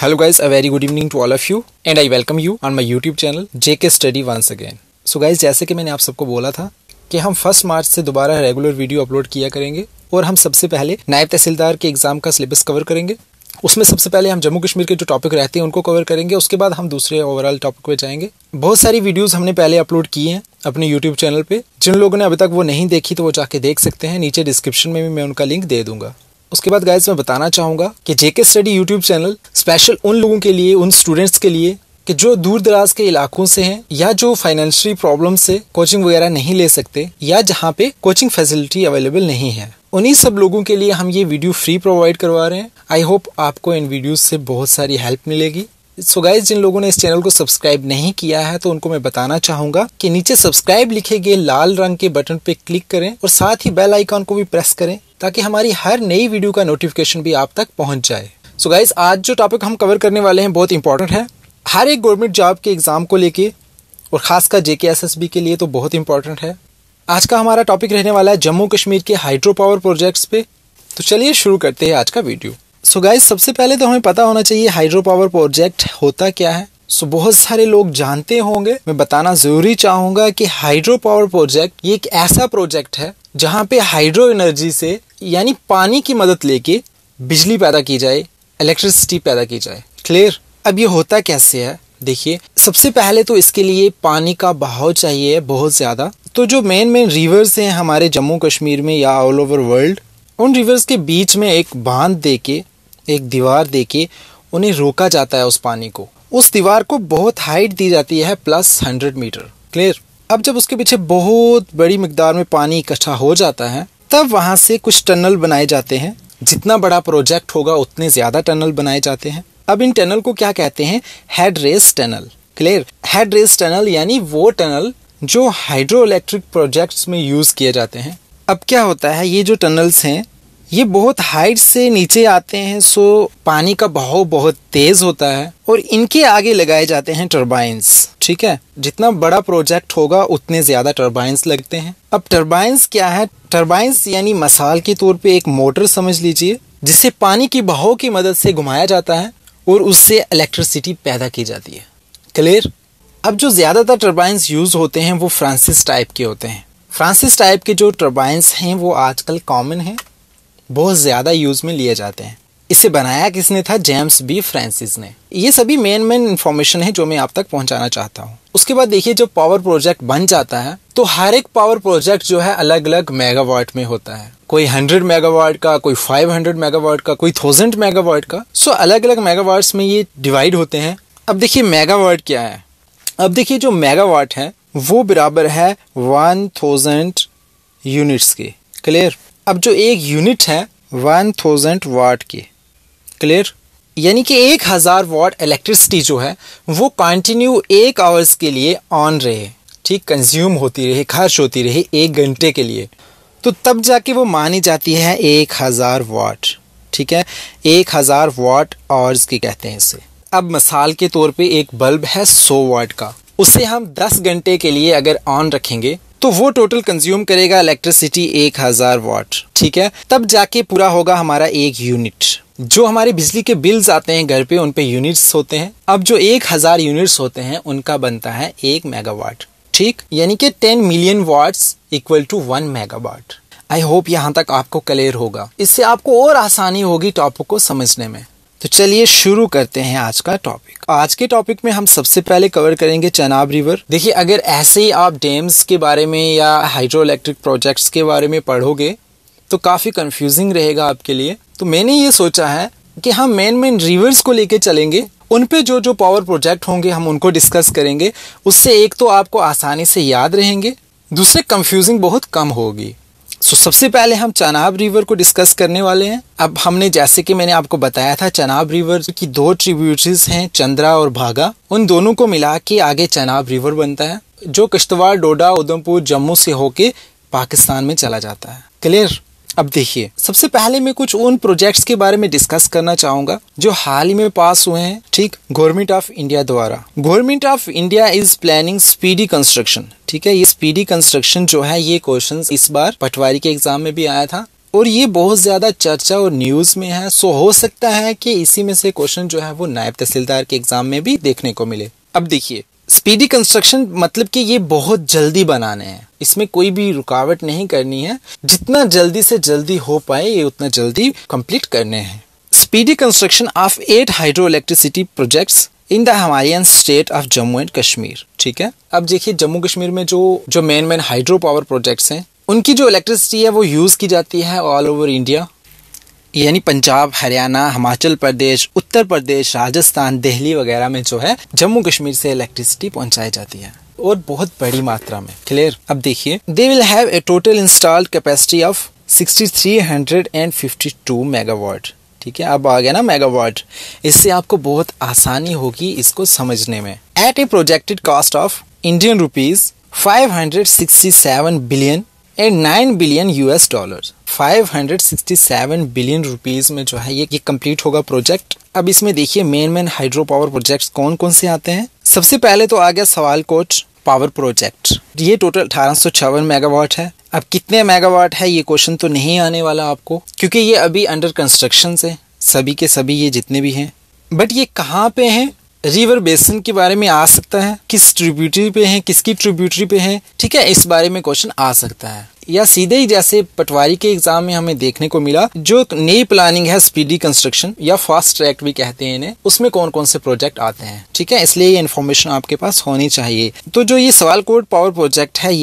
Hello guys, a very good evening to all of you and I welcome you on my YouTube channel JK Study once again. So guys, जैसे कि मैंने आप सबको बोला था कि हम 1 मार्च से दोबारा रेगुलर वीडियो अपलोड किया करेंगे और हम सबसे पहले नायब तहसीलदार के एग्जाम का सिलेबस कवर करेंगे। उसमें सबसे पहले हम जम्मू कश्मीर के जो टॉपिक रहते हैं उनको कवर करेंगे, उसके बाद हम दूसरे ओवरऑल टॉपिक पे जाएंगे। बहुत सारी वीडियोस हमने पहले अपलोड की हैं अपने यूट्यूब चैनल पे। जिन लोगों ने अभी तक वो नहीं देखी तो वो जाके देख सकते हैं, नीचे डिस्क्रिप्शन में भी मैं उनका लिंक दे दूंगा। उसके बाद गाइस मैं बताना चाहूँगा कि जेके स्टडी यूट्यूब चैनल स्पेशल उन लोगों के लिए, उन स्टूडेंट्स के लिए कि जो दूर दराज के इलाकों से हैं या जो फाइनेंशियली प्रॉब्लम से कोचिंग वगैरह नहीं ले सकते या जहाँ पे कोचिंग फैसिलिटी अवेलेबल नहीं है, उन्हीं सब लोगों के लिए हम ये वीडियो फ्री प्रोवाइड करवा रहे हैं। आई होप आपको इन वीडियोस से बहुत सारी हेल्प मिलेगी। सो गाइस, जिन लोगों ने इस चैनल को सब्सक्राइब नहीं किया है तो उनको मैं बताना चाहूँगा कि नीचे सब्सक्राइब लिखे गए लाल रंग के बटन पे क्लिक करें और साथ ही बेल आइकॉन को भी प्रेस करें ताकि हमारी हर नई वीडियो का नोटिफिकेशन भी आप तक पहुंच जाए। सो गाइस, आज जो टॉपिक हम कवर करने वाले हैं बहुत इंपॉर्टेंट है हर एक गवर्नमेंट जॉब के एग्जाम को लेके और खासकर जेके एसएसबी के लिए तो बहुत इंपॉर्टेंट है। आज का हमारा टॉपिक रहने वाला है जम्मू कश्मीर के हाइड्रो पावर प्रोजेक्ट्स पे। तो चलिए शुरू करते हैं आज का वीडियो। सो गाइस, सबसे पहले तो हमें पता होना चाहिए हाइड्रो पावर प्रोजेक्ट होता क्या है। सो बहुत सारे लोग जानते होंगे, मैं बताना जरूरी चाहूंगा कि हाइड्रो पावर प्रोजेक्ट ये एक ऐसा प्रोजेक्ट है जहाँ पे हाइड्रो एनर्जी से यानी पानी की मदद लेके बिजली पैदा की जाए, इलेक्ट्रिसिटी पैदा की जाए। क्लियर? अब ये होता कैसे है, देखिए सबसे पहले तो इसके लिए पानी का बहाव चाहिए बहुत ज्यादा। तो जो मेन रिवर्स हैं हमारे जम्मू कश्मीर में या ऑल ओवर वर्ल्ड, उन रिवर्स के बीच में एक बांध देके, एक दीवार देके उन्हें रोका जाता है। उस पानी को, उस दीवार को बहुत हाइट दी जाती है +100 मीटर। क्लियर? अब जब उसके पीछे बहुत बड़ी मिकदार में पानी इकट्ठा हो जाता है तब वहां से कुछ टनल बनाए जाते हैं। जितना बड़ा प्रोजेक्ट होगा उतने ज्यादा टनल बनाए जाते हैं। अब इन टनल को क्या कहते हैं? Head race tunnel. Clear? Head race tunnel यानी वो टनल जो हाइड्रो इलेक्ट्रिक प्रोजेक्ट्स में यूज किए जाते हैं। अब क्या होता है, ये जो टनल्स हैं ये बहुत हाइट से नीचे आते हैं, सो पानी का बहाव बहुत तेज होता है और इनके आगे लगाए जाते हैं टरबाइंस। ठीक है, जितना बड़ा प्रोजेक्ट होगा उतने ज्यादा टरबाइंस लगते हैं। अब टरबाइंस क्या है? टरबाइंस यानी मिसाल के तौर पे एक मोटर समझ लीजिए जिसे पानी की बहाव की मदद से घुमाया जाता है और उससे इलेक्ट्रिसिटी पैदा की जाती है। क्लियर? अब जो ज्यादातर टरबाइंस यूज होते हैं वो फ्रांसिस टाइप के होते हैं। फ्रांसिस टाइप के जो टरबाइंस हैं वो आजकल कॉमन है, बहुत ज्यादा यूज में लिए जाते हैं। इसे बनाया किसने था? जेम्स बी फ्रांसिस ने। ये सभी मेन इंफॉर्मेशन है जो मैं आप तक पहुंचाना चाहता हूँ। उसके बाद देखिए, जब पावर प्रोजेक्ट बन जाता है तो हर एक पावर प्रोजेक्ट जो है अलग अलग मेगावाट में होता है। कोई 100 मेगावाट का, कोई 500 मेगावाट का, कोई 1000 मेगावाट का। सो अलग अलग मेगावाट्स में ये डिवाइड होते हैं। अब देखिए मेगावाट क्या है। अब देखिए जो मेगावाट है वो बराबर है 1000 यूनिट्स के। क्लियर? अब जो एक यूनिट है 1000 वाट के। क्लियर? यानी कि 1000 वाट इलेक्ट्रिसिटी जो है वो कंटिन्यू 1 आवर्स के लिए ऑन रहे, ठीक, कंज्यूम होती रहे, खर्च होती रहे 1 घंटे के लिए, तो तब जाके वो मानी जाती है 1000 वाट। ठीक है, 1000 वाट आवर्स की कहते हैं इसे। अब मिसाल के तौर पे एक बल्ब है 100 वाट का, उसे हम 10 घंटे के लिए अगर ऑन रखेंगे तो वो टोटल कंज्यूम करेगा इलेक्ट्रिसिटी 1000 वाट। ठीक है, तब जाके पूरा होगा हमारा 1 यूनिट। जो हमारे बिजली के बिल्स आते हैं घर पे उन पे यूनिट्स होते हैं। अब जो 1000 यूनिट्स होते हैं उनका बनता है 1 मेगावाट। ठीक, यानी कि 10 million watts equal to 1 megawatt. I hope यहाँ तक आपको क्लियर होगा। इससे आपको और आसानी होगी टॉपिक को समझने में। तो चलिए शुरू करते हैं आज का टॉपिक। आज के टॉपिक में हम सबसे पहले कवर करेंगे चनाब रिवर। देखिए, अगर ऐसे ही आप डैम्स के बारे में या हाइड्रो इलेक्ट्रिक प्रोजेक्ट्स के बारे में पढ़ोगे तो काफी कंफ्यूजिंग रहेगा आपके लिए। तो मैंने ये सोचा है कि हम मेन रिवर्स को लेके चलेंगे, उन पे जो पावर प्रोजेक्ट होंगे हम उनको डिस्कस करेंगे। उससे एक तो आपको आसानी से याद रहेंगे, दूसरे कंफ्यूजिंग बहुत कम होगी। सो सबसे पहले हम चनाब रिवर को डिस्कस करने वाले हैं। अब हमने, जैसे कि मैंने आपको बताया था, चनाब रिवर की 2 ट्रिब्यूटरीज हैं, चंद्रा और भागा। उन दोनों को मिला के आगे चनाब रिवर बनता है जो किश्तवाड़, डोडा, उधमपुर, जम्मू से होके पाकिस्तान में चला जाता है। क्लियर? अब देखिए, सबसे पहले मैं कुछ उन प्रोजेक्ट्स के बारे में डिस्कस करना चाहूंगा जो हाल ही में पास हुए हैं। ठीक, गवर्नमेंट ऑफ इंडिया द्वारा। Government of India is planning speedy construction. ठीक है, ये स्पीडी कंस्ट्रक्शन जो है ये क्वेश्चन इस बार पटवारी के एग्जाम में भी आया था और ये बहुत ज़्यादा चर्चा और न्यूज़ में है। सो हो सकता है कि इसी में से क्वेश्चन जो है वो नायब तहसीलदार के एग्जाम में भी देखने को मिले। अब देखिए, स्पीडी कंस्ट्रक्शन मतलब कि ये बहुत जल्दी बनाने हैं, इसमें कोई भी रुकावट नहीं करनी है, जितना जल्दी से जल्दी हो पाए ये उतना जल्दी कंप्लीट करने हैं। Speedy construction of 8 hydro electricity projects in the Himalayan state of Jammu and Kashmir. ठीक है, अब देखिए जम्मू कश्मीर में जो मेन हाइड्रो पावर प्रोजेक्ट्स हैं उनकी जो इलेक्ट्रिसिटी है वो यूज़ की जाती है ऑल ओवर इंडिया, यानी पंजाब, हरियाणा, हिमाचल प्रदेश, उत्तर प्रदेश, राजस्थान, दिल्ली वगैरह में जो है जम्मू कश्मीर से इलेक्ट्रिसिटी पहुंचाई जाती है और बहुत बड़ी मात्रा में। क्लियर। अब देखिए, they will have a total installed capacity of 6352 megawatt. ठीक है, अब आ गया ना मेगावाट, इससे आपको बहुत आसानी होगी इसको समझने में। At a projected cost of Indian rupees 567 billion and 9 billion US dollar. 567 billion rupees में जो है ये कंप्लीट होगा प्रोजेक्ट। अब इसमें देखिए मेन हाइड्रो पावर प्रोजेक्ट्स कौन कौन से आते हैं। सबसे पहले तो आ गया सवालकोट पावर प्रोजेक्ट, ये टोटल 1856 मेगावाट है। अब कितने मेगावाट है ये क्वेश्चन तो नहीं आने वाला आपको, क्योंकि ये अभी अंडर कंस्ट्रक्शन है सभी के सभी, ये जितने भी हैं। बट ये कहाँ पे हैं, रिवर बेसिन के बारे में आ सकता है, किस ट्रिब्यूटरी पे है, किसकी ट्रिब्यूटरी पे है। ठीक है, इस बारे में क्वेश्चन आ सकता है। या सीधे ही जैसे पटवारी के एग्जाम में हमें देखने को मिला, जो नई प्लानिंग है स्पीडी कंस्ट्रक्शन या फास्ट ट्रैक भी कहते हैं इन्हें, उसमें कौन कौन से प्रोजेक्ट आते हैं। ठीक है, इसलिए ये इन्फॉर्मेशन आपके पास होनी चाहिए। तो जो ये सवालकोट पावर प्रोजेक्ट है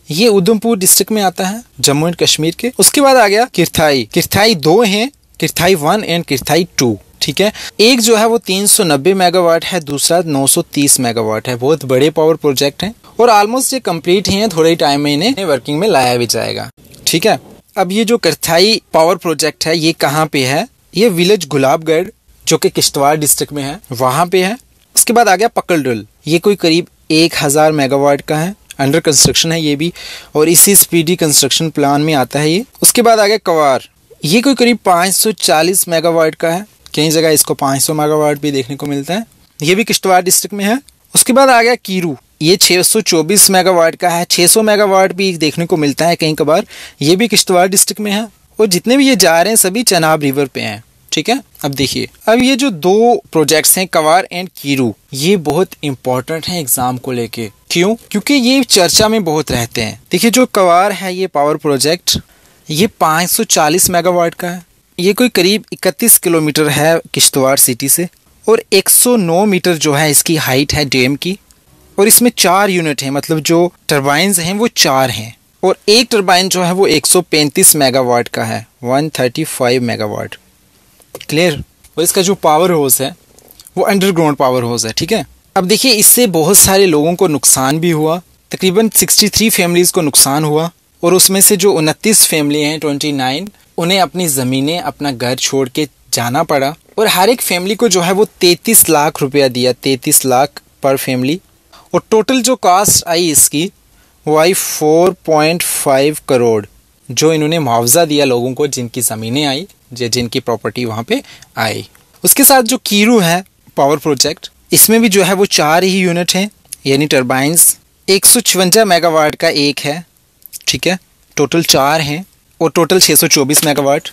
ये उधमपुर डिस्ट्रिक्ट में आता है, जम्मू एंड कश्मीर के। उसके बाद आ गया किरथाई। किरथाई 2 हैं, किरथाई 1 एंड किरथाई 2। ठीक है, एक जो है वो 390 मेगावाट है, दूसरा 930 मेगावाट है। बहुत बड़े पावर प्रोजेक्ट हैं और ऑलमोस्ट ये कंप्लीट ही हैं, थोड़े ही टाइम में इन्हें वर्किंग में लाया भी जाएगा। ठीक है, अब ये जो किरथाई पावर प्रोजेक्ट है ये कहाँ पे है, ये विलेज गुलाबगढ़ जो कि किश्तवाड़ डिस्ट्रिक्ट में है, वहां पे है। उसके बाद आ गया पकलडुल, ये कोई करीब 1000 मेगावाट का है, अंडर कंस्ट्रक्शन है ये भी, और इसी स्पीडी कंस्ट्रक्शन प्लान में आता है ये। उसके बाद आ गया कवार, ये कोई करीब 540 मेगावाट का है, कई जगह इसको 500 मेगावाट भी देखने को मिलता है, ये भी किश्तवाड़ डिस्ट्रिक्ट में है। उसके बाद आ गया कीरू, ये 624 मेगावाट का है, 600 मेगावाट भी देखने को मिलता है कहीं कभार, ये भी किश्तवाड़ डिस्ट्रिक्ट में है। और जितने भी ये जा रहे हैं सभी चनाब रिवर पे हैं। ठीक है, अब देखिए, अब ये जो 2 प्रोजेक्ट्स हैं कवार एंड कीरू, ये बहुत इंपॉर्टेंट है एग्जाम को लेके। क्यों? क्योंकि ये चर्चा में बहुत रहते हैं। देखिए, जो कवार है ये पावर प्रोजेक्ट, ये 540 मेगावाट का है, ये कोई करीब 31 किलोमीटर है किश्तवाड़ सिटी से, और 109 मीटर जो है इसकी हाइट है डैम की, और इसमें 4 यूनिट हैं, मतलब जो टरबाइन्स हैं वो 4 हैं, और एक टरबाइन जो है वो 135 मेगावाट का है, 135 मेगावाट। क्लियर। और इसका जो पावर हाउस है वो अंडरग्राउंड पावर हाउस है। ठीक है, अब देखिए, इससे बहुत सारे लोगों को नुकसान भी हुआ, तकरीबन 63 फैमिलीज को नुकसान हुआ, और उसमें से जो 29 फैमिली हैं, 29, उन्हें अपनी ज़मीनें, अपना घर छोड़ के जाना पड़ा, और हर एक फैमिली को जो है वो 33 लाख रुपया दिया, 33 लाख पर फैमिली। और टोटल जो कास्ट आई इसकी वो आई 4.5 करोड़, जो इन्होंने मुआवजा दिया लोगों को जिनकी ज़मीनें आई, जिनकी प्रॉपर्टी वहाँ पे आई। उसके साथ जो कीरू है पावर प्रोजेक्ट, इसमें भी जो है वो 4 ही यूनिट हैं, यानी टरबाइन्स, 156 मेगावाट का एक है। ठीक है, टोटल 4 हैं और टोटल 624 मेगावाट।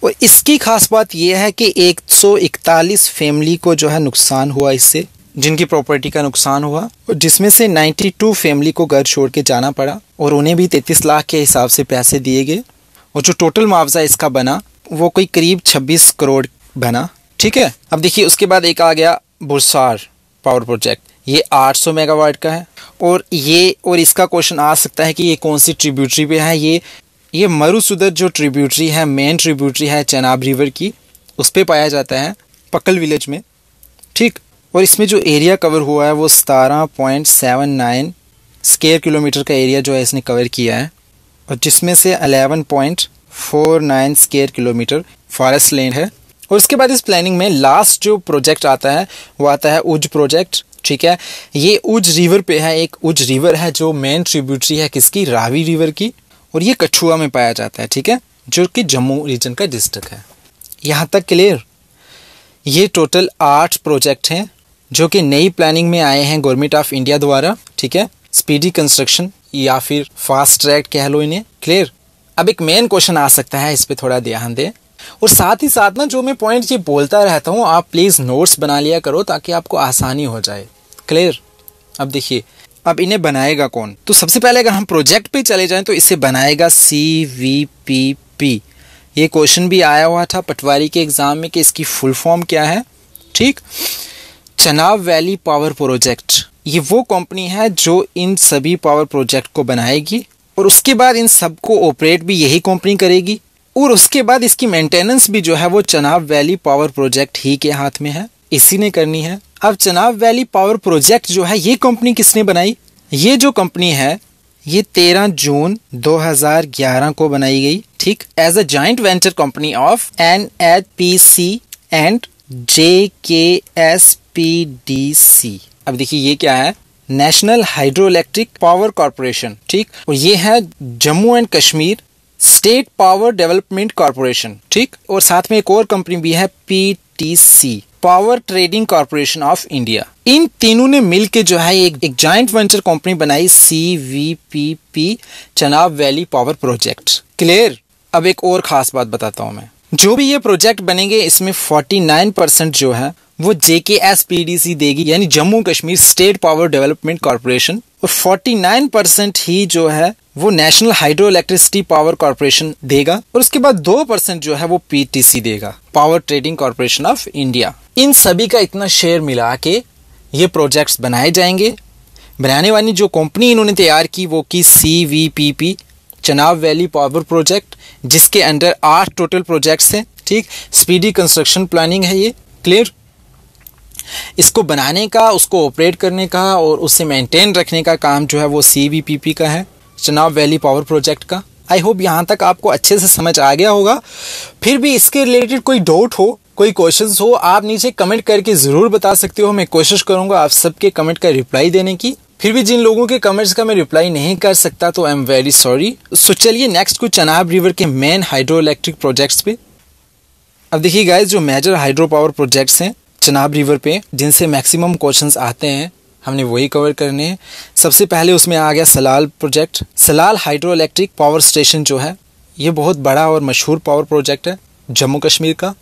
और इसकी खास बात यह है कि 141 फैमिली को जो है नुकसान हुआ इससे, जिनकी प्रॉपर्टी का नुकसान हुआ, और जिसमें से 92 फैमिली को घर छोड़ के जाना पड़ा, और उन्हें भी 33 लाख के हिसाब से पैसे दिए गए, और जो टोटल मुआवजा इसका बना वो कोई करीब 26 करोड़ बना। ठीक है, अब देखिए, उसके बाद एक आ गया बुरसार पावर प्रोजेक्ट, ये 800 मेगावाट का है, और इसका क्वेश्चन आ सकता है कि ये कौन सी ट्रिब्यूटरी पे है। ये मरुसुदर जो ट्रिब्यूटरी है, मेन ट्रिब्यूटरी है चनाब रिवर की, उस पे पाया जाता है पकल विलेज में। ठीक, और इसमें जो एरिया कवर हुआ है वो 17.79 स्क्वायर किलोमीटर का एरिया जो है इसने कवर किया है, और जिसमें से 11.49 स्क्वायर किलोमीटर फॉरेस्ट लैंड है। और उसके बाद इस प्लानिंग में लास्ट जो प्रोजेक्ट आता है वो आता है उज प्रोजेक्ट। ठीक है, ये उज रिवर पे है, एक उज रिवर है जो मेन ट्रिब्यूटरी है किसकी, रावी रिवर की, और ये कठुआ में पाया जाता है। ठीक है, जो कि जम्मू रीजन का डिस्ट्रिक्ट है। यहाँ तक क्लियर। ये टोटल 8 प्रोजेक्ट हैं जो कि नई प्लानिंग में आए हैं गवर्नमेंट ऑफ इंडिया द्वारा। ठीक है, स्पीडी कंस्ट्रक्शन या फिर फास्ट ट्रैक कह लो इन्हें। क्लियर। अब एक मेन क्वेश्चन आ सकता है, इस पे थोड़ा ध्यान दें। और साथ ही साथ ना जो मैं पॉइंट ये बोलता रहता हूँ, आप प्लीज़ नोट्स बना लिया करो ताकि आपको आसानी हो जाए। क्लियर? अब देखिए, अब इन्हें बनाएगा कौन? तो सबसे पहले अगर हम प्रोजेक्ट पे चले जाएं तो इसे बनाएगा CVPP। ये क्वेश्चन भी आया हुआ था पटवारी के एग्जाम में कि इसकी फुल फॉर्म क्या है। ठीक, चनाब वैली पावर प्रोजेक्ट, ये वो कंपनी है जो इन सभी पावर प्रोजेक्ट को बनाएगी और उसके बाद इन सबको ऑपरेट भी यही कंपनी करेगी और उसके बाद इसकी मेंटेनेंस भी जो है वो चनाब वैली पावर प्रोजेक्ट ही के हाथ में है, इसी ने करनी है। अब चनाब वैली पावर प्रोजेक्ट जो है ये कंपनी किसने बनाई? ये जो कंपनी है ये 13 जून 2011 को बनाई गई। ठीक, as a joint venture company of NHPC and JKSPDC। अब देखिए ये क्या है? National hydro electric power corporation. ठीक, और ये है Jammu and Kashmir state power development corporation. ठीक, और साथ में एक और कंपनी भी है PTC, power trading corporation of India. इन तीनों ने मिलके जो है एक जॉइंट वेंचर कंपनी बनाई CVPP, Chenab valley power project. Clear? अब एक और खास बात बताता हूं मैं, जो भी ये प्रोजेक्ट बनेंगे इसमें 49% जो है वो JKSPDC देगी, यानी Jammu Kashmir state power development corporation, और 49% ही जो है वो national hydro electricity power corporation देगा, और उसके बाद 2% जो है वो PTC देगा, power trading corporation of India. इन सभी का इतना शेयर मिला के ये प्रोजेक्ट्स बनाए जाएंगे। बनाने वाली जो कंपनी इन्होंने तैयार की वो की CVPP, Chenab valley power project, जिसके अंडर 8 टोटल प्रोजेक्ट्स हैं। ठीक, स्पीडी कंस्ट्रक्शन प्लानिंग है ये। क्लियर? इसको बनाने का, उसको ऑपरेट करने का और उसे मेंटेन रखने का काम जो है वो CVPP का है, चनाब वैली पावर प्रोजेक्ट का। आई होप यहाँ तक आपको अच्छे से समझ आ गया होगा। फिर भी इसके रिलेटेड कोई डाउट हो, कोई क्वेश्चंस हो, आप नीचे कमेंट करके ज़रूर बता सकते हो। मैं कोशिश करूँगा आप सबके कमेंट का रिप्लाई देने की। फिर भी जिन लोगों के कमेंट्स का मैं रिप्लाई नहीं कर सकता तो आई एम वेरी सॉरी। सो चलिए नेक्स्ट कुछ चनाब रिवर के मेन हाइड्रो इलेक्ट्रिक प्रोजेक्ट्स पे। अब देखिए गाइज, जो मेजर हाइड्रो पावर प्रोजेक्ट्स हैं चनाब रिवर पे, जिनसे मैक्सिमम क्वेश्चंस आते हैं, हमने वही कवर करने हैं। सबसे पहले उसमें आ गया Salal project. Salal hydro electric power station जो है ये बहुत बड़ा और मशहूर पावर प्रोजेक्ट है जम्मू कश्मीर का।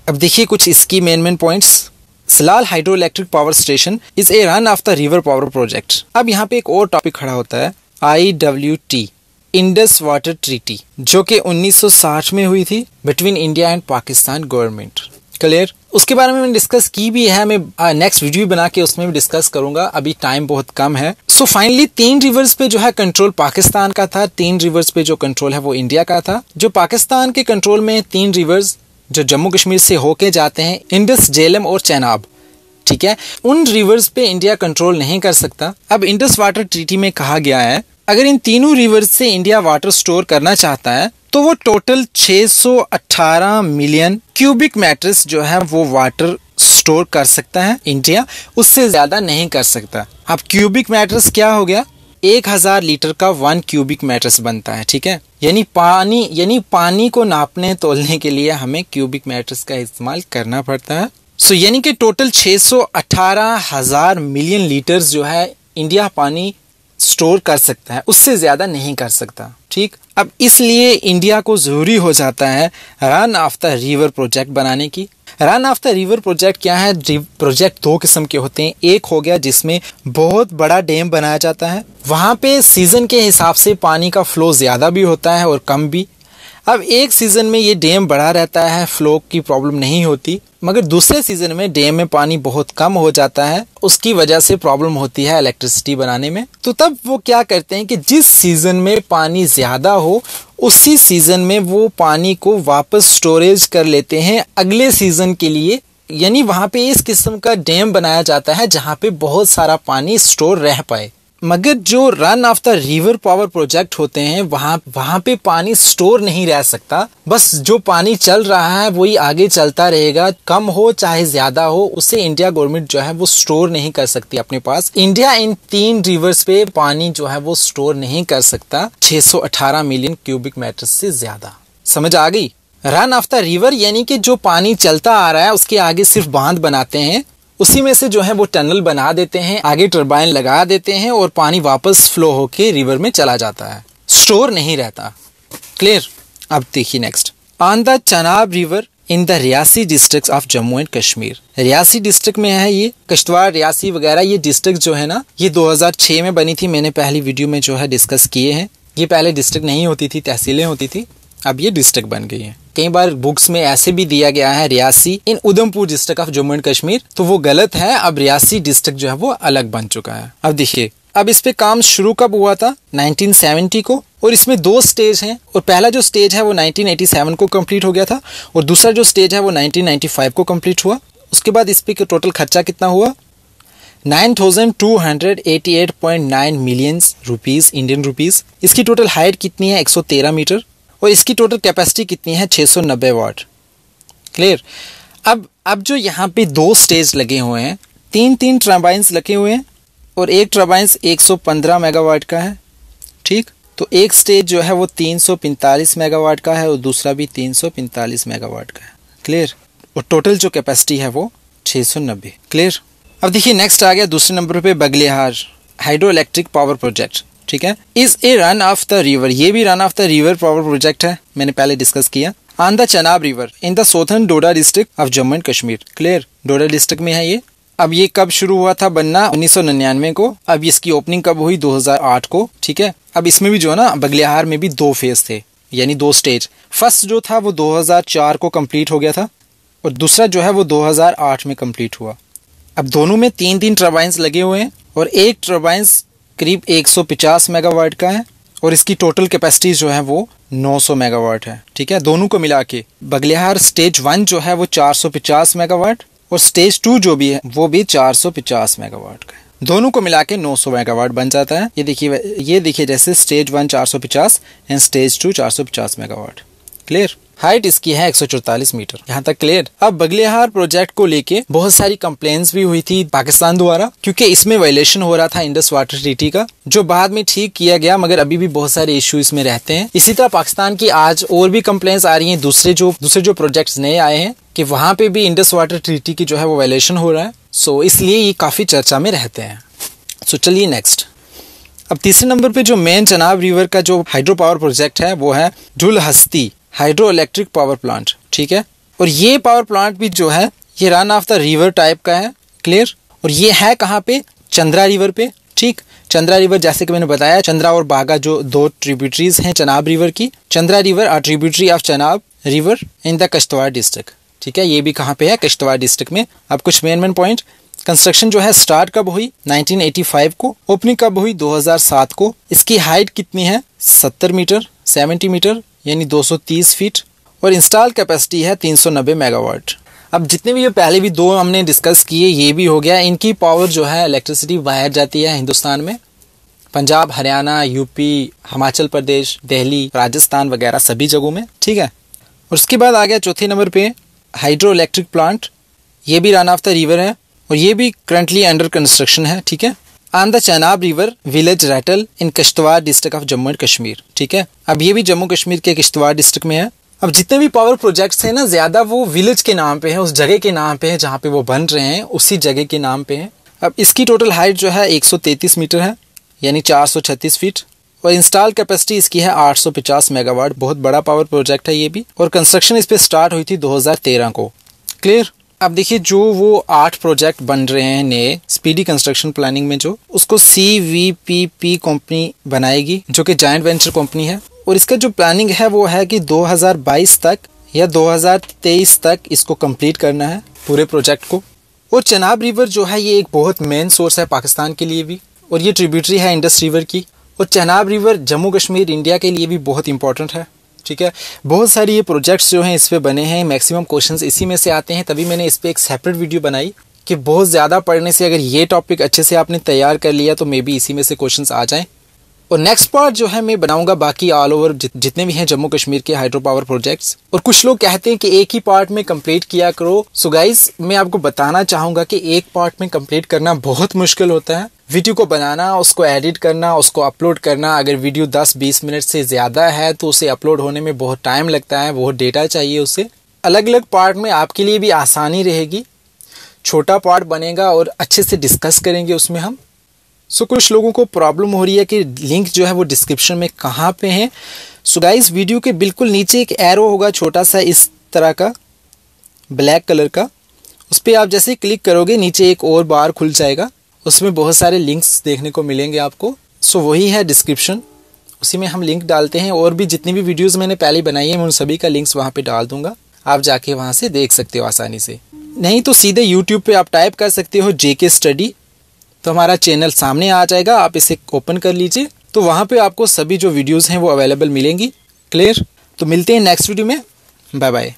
अब देखिए कुछ इसकी main points. Salal hydro electric power station is a run of the river power project. अब यहाँ पे एक और टॉपिक खड़ा होता है, IWT, इंडस वाटर ट्रीटी, जो कि 1960 में हुई थी between India and Pakistan government. Clear? उसके बारे में मैंने डिस्कस की भी है, मैं नेक्स्ट वीडियो बना के उसमें भी डिस्कस करूंगा, अभी टाइम बहुत कम है। सो फाइनली 3 रिवर्स पे जो है कंट्रोल पाकिस्तान का था, 3 रिवर्स पे जो कंट्रोल है वो इंडिया का था। जो पाकिस्तान के कंट्रोल में 3 रिवर्स जो जम्मू कश्मीर से होके जाते हैं, इंडस, झेलम और चेनाब। ठीक है, उन रिवर्स पे इंडिया कंट्रोल नहीं कर सकता। अब इंडस वाटर ट्रीटी में कहा गया है अगर इन तीनों रिवर्स से इंडिया वाटर स्टोर करना चाहता है तो वो टोटल 618 मिलियन क्यूबिक मीटर्स जो है वो वाटर स्टोर कर सकता है इंडिया, उससे ज्यादा नहीं कर सकता। अब क्यूबिक मीटर्स क्या हो गया? 1000 लीटर का 1 क्यूबिक मीटर्स बनता है। ठीक है, यानी पानी को नापने तोलने के लिए हमें क्यूबिक मीटर्स का इस्तेमाल करना पड़ता है। सो यानी कि टोटल 618,000 मिलियन लीटर्स जो है इंडिया पानी स्टोर कर सकता है, उससे ज्यादा नहीं कर सकता। ठीक, अब इसलिए इंडिया को जरूरी हो जाता है run of the river project बनाने की। Run of the river project क्या है? प्रोजेक्ट 2 किस्म के होते हैं। एक हो गया जिसमें बहुत बड़ा डैम बनाया जाता है, वहां पे सीजन के हिसाब से पानी का फ्लो ज्यादा भी होता है और कम भी। अब एक सीजन में ये डैम बड़ा रहता है, फ्लो की प्रॉब्लम नहीं होती, मगर दूसरे सीजन में डैम में पानी बहुत कम हो जाता है, उसकी वजह से प्रॉब्लम होती है इलेक्ट्रिसिटी बनाने में। तो तब वो क्या करते हैं कि जिस सीजन में पानी ज्यादा हो उसी सीजन में वो पानी को वापस स्टोरेज कर लेते हैं अगले सीजन के लिए। यानी वहां पे इस किस्म का डैम बनाया जाता है जहां पे बहुत सारा पानी स्टोर रह पाए। मगर जो run of the river power project होते हैं वहां पे पानी स्टोर नहीं रह सकता। बस जो पानी चल रहा है वही आगे चलता रहेगा, कम हो चाहे ज्यादा हो, उसे इंडिया गवर्नमेंट जो है वो स्टोर नहीं कर सकती अपने पास। इंडिया इन 3 रिवर्स पे पानी जो है वो स्टोर नहीं कर सकता 618 मिलियन क्यूबिक मीटर से ज्यादा। समझ आ गई? रन ऑफ द रिवर यानी कि जो पानी चलता आ रहा है उसके आगे सिर्फ बांध बनाते हैं, उसी में से जो है वो टनल बना देते हैं, आगे टरबाइन लगा देते हैं और पानी वापस फ्लो होके रिवर में चला जाता है, स्टोर नहीं रहता। क्लियर। अब देखिए next, on the Chenab river in the Reasi district of Jammu and Kashmir. Reasi district में है ये, किश्तवाड़, रियासी वगैरह ये डिस्ट्रिक्ट जो है ना, ये 2006 में बनी थी। मैंने पहली वीडियो में जो है डिस्कस किए हैं। ये पहले डिस्ट्रिक्ट नहीं होती थी, तहसीलें होती थी, अब ये डिस्ट्रिक्ट बन गई है। कई बार बुक्स में ऐसे भी दिया गया है Reasi in Udhampur district of Jammu and Kashmir, तो वो गलत है। अब रियासी डिस्ट्रिक्ट जो है वो अलग बन चुका है। अब देखिए, अब इस पे काम शुरू कब हुआ था? 1970 को। और इसमें 2 स्टेज हैं, और पहला जो स्टेज है वो 1987 को कंप्लीट हो गया था, और दूसरा जो स्टेज है वो 1995 को कंप्लीट हुआ। उसके बाद इस पे टोटल खर्चा कितना हुआ? 9288.9 मिलियन रुपीस, इंडियन रुपीस। इसकी टोटल हाइट कितनी है? 113 मीटर। और इसकी टोटल कैपेसिटी कितनी है? 690 वाट। क्लियर। अब जो यहाँ पे 2 स्टेज लगे हुए हैं, 3 टर्बाइंस लगे हुए हैं, और एक टर्बाइंस 115 मेगावाट का है। ठीक, तो एक स्टेज जो है वो 345 मेगावाट का है, और दूसरा भी 345 मेगावाट का है। क्लियर। और टोटल जो कैपेसिटी है वो 690। क्लियर। अब देखिए नेक्स्ट आ गया दूसरे नंबर पे Baglihar hydro electric power project. ठीक है, is a run of the river. ये भी run of the river power project है, मैंने पहले डिस्कस किया। On the Chenab river in the southern Doda district of Jammu and Kashmir. Clear, Doda district में है ये। अब ये कब शुरू हुआ था बनना? 1999 को। अब इसकी ओपनिंग कब हुई? 2008 को। ठीक है, अब इसमें भी जो है ना, बगलिहार में भी 2 फेज थे, यानी 2 स्टेज। फर्स्ट जो था वो 2004 को कंप्लीट हो गया था, और दूसरा जो है वो 2008 में कंप्लीट हुआ। अब दोनों में 3 टर्बाइंस लगे हुए हैं, और एक टर्बाइंस करीब 150 मेगावाट का है, और इसकी टोटल कैपेसिटी जो है वो 900 मेगावाट है। ठीक है, दोनों को मिला के बगलिहार स्टेज 1 जो है वो 450 मेगावाट, और स्टेज 2 जो भी है वो भी 450 मेगावाट का है। दोनों को मिला के 900 मेगावाट बन जाता है। ये देखिए जैसे stage 1 450 and stage 2 450 megawatt. Clear. Height इसकी है 144 मीटर। यहाँ तक क्लियर। अब बगलिहार प्रोजेक्ट को लेके बहुत सारी कंप्लेंट्स भी हुई थी पाकिस्तान द्वारा, क्योंकि इसमें वायलेशन हो रहा था इंडस वाटर ट्रीटी का, जो बाद में ठीक किया गया, मगर अभी भी बहुत सारे इश्यू इसमें रहते हैं। इसी तरह पाकिस्तान की आज और भी कंप्लेंट्स आ रही हैं दूसरे जो प्रोजेक्ट्स नए आए हैं, कि वहां पे भी इंडस वाटर ट्रीटी की जो है वो वायलेशन हो रहा है। सो इसलिए ये काफी चर्चा में रहते हैं। सो चलिए नेक्स्ट। अब तीसरे नंबर पे जो मेन चनाब रिवर का जो हाइड्रो पावर प्रोजेक्ट है वो है ढुलहस्ती हाइड्रो इलेक्ट्रिक पावर प्लांट। ठीक है, और ये पावर प्लांट भी जो है ये run of the river type का है। क्लियर। और ये है कहाँ पे? चंद्रा रिवर पे। ठीक, चंद्रा रिवर जैसे कि मैंने बताया, चंद्रा और बागा जो 2 ट्रिब्यूटरीज हैं चनाब रिवर की। Chandra river are tributary of Chenab river in the Kishtwar district. ठीक है, ये भी कहाँ पे है? किश्तवाड़ डिस्ट्रिक्ट में। अब कुछ मेन पॉइंट। कंस्ट्रक्शन जो है स्टार्ट कब हुई? 1985 को। ओपनिंग कब हुई? 2007 को। इसकी हाइट कितनी है? 70 मीटर यानी 230 फीट, और इंस्टॉल कैपेसिटी है 390 मेगावाट। अब जितने भी ये पहले भी 2 हमने डिस्कस किए, ये भी हो गया। इनकी पावर जो है इलेक्ट्रिसिटी बाहर जाती है हिंदुस्तान में, पंजाब, हरियाणा, यूपी, हिमाचल प्रदेश, दिल्ली, राजस्थान वगैरह सभी जगहों में। ठीक है, और उसके बाद आ गया चौथे नंबर पे हाइड्रो इलेक्ट्रिक प्लांट। ये भी रन ऑफ द रिवर है, और ये भी करंटली अंडर कंस्ट्रक्शन है। ठीक है, on the Chenab river village Ratle in Kishtwar district of Jammu and Kashmir. ठीक है, अब ये भी जम्मू कश्मीर के किश्तवाड़ डिस्ट्रिक्ट में है। अब जितने भी पावर प्रोजेक्ट्स हैं ना, ज्यादा वो विलेज के नाम पे है, उस जगह के नाम पे है जहाँ पे वो बन रहे हैं, उसी जगह के नाम पे है। अब इसकी टोटल हाइट जो है 133 मीटर है, यानी 436 फीट, और इंस्टॉल कैपेसिटी इसकी है 850 मेगावाट। बहुत बड़ा पावर प्रोजेक्ट है ये भी, और कंस्ट्रक्शन इस पे स्टार्ट हुई थी 2013 को। क्लियर। अब देखिए जो वो 8 प्रोजेक्ट बन रहे हैं नए स्पीडी कंस्ट्रक्शन प्लानिंग में, जो उसको CVPP कंपनी बनाएगी, जो कि जॉइंट वेंचर कंपनी है। और इसका जो प्लानिंग है वो है कि 2022 तक या 2023 तक इसको कंप्लीट करना है पूरे प्रोजेक्ट को। और चनाब रिवर जो है ये एक बहुत मेन सोर्स है पाकिस्तान के लिए भी, और ये ट्रिब्यूटरी है इंडस रिवर की। और चनाब रिवर जम्मू कश्मीर इंडिया के लिए भी बहुत इंपॉर्टेंट है। ठीक है, बहुत सारी ये प्रोजेक्ट्स जो हैं इस पे बने हैं, मैक्सिमम क्वेश्चंस इसी में से आते हैं, तभी मैंने इस पे एक सेपरेट वीडियो बनाई कि बहुत ज़्यादा पढ़ने से अगर ये टॉपिक अच्छे से आपने तैयार कर लिया तो मे बी इसी में से क्वेश्चंस आ जाएं। और नेक्स्ट पार्ट जो है मैं बनाऊंगा बाकी ऑल ओवर जितने भी हैं जम्मू कश्मीर के हाइड्रो पावर प्रोजेक्ट्स। और कुछ लोग कहते हैं कि एक ही पार्ट में कंप्लीट किया करो। सो गाइस, मैं आपको बताना चाहूंगा कि एक पार्ट में कंप्लीट करना बहुत मुश्किल होता है। वीडियो को बनाना, उसको एडिट करना, उसको अपलोड करना, अगर वीडियो 10-20 मिनट से ज्यादा है तो उसे अपलोड होने में बहुत टाइम लगता है, बहुत डेटा चाहिए उसे। अलग अलग पार्ट में आपके लिए भी आसानी रहेगी, छोटा पार्ट बनेगा और अच्छे से डिस्कस करेंगे उसमें हम। सो कुछ लोगों को प्रॉब्लम हो रही है कि लिंक जो है वो डिस्क्रिप्शन में कहाँ पे है, सो गाइस वीडियो के बिल्कुल नीचे एक एरो होगा छोटा सा इस तरह का ब्लैक कलर का, उस पर आप जैसे क्लिक करोगे नीचे एक और बार खुल जाएगा, उसमें बहुत सारे लिंक्स देखने को मिलेंगे आपको। सो वही है डिस्क्रिप्शन, उसी में हम लिंक डालते हैं और भी जितनी भी वीडियोस मैंने पहले बनाई है मैं उन सभी का लिंक्स वहाँ पे डाल दूंगा, आप जाके वहाँ से देख सकते हो आसानी से। नहीं तो सीधे यूट्यूब पे आप टाइप कर सकते हो JK स्टडी, तो हमारा चैनल सामने आ जाएगा, आप इसे ओपन कर लीजिए, तो वहाँ पे आपको सभी जो वीडियोस हैं वो अवेलेबल मिलेंगी। क्लियर? तो मिलते हैं नेक्स्ट वीडियो में, बाय बाय।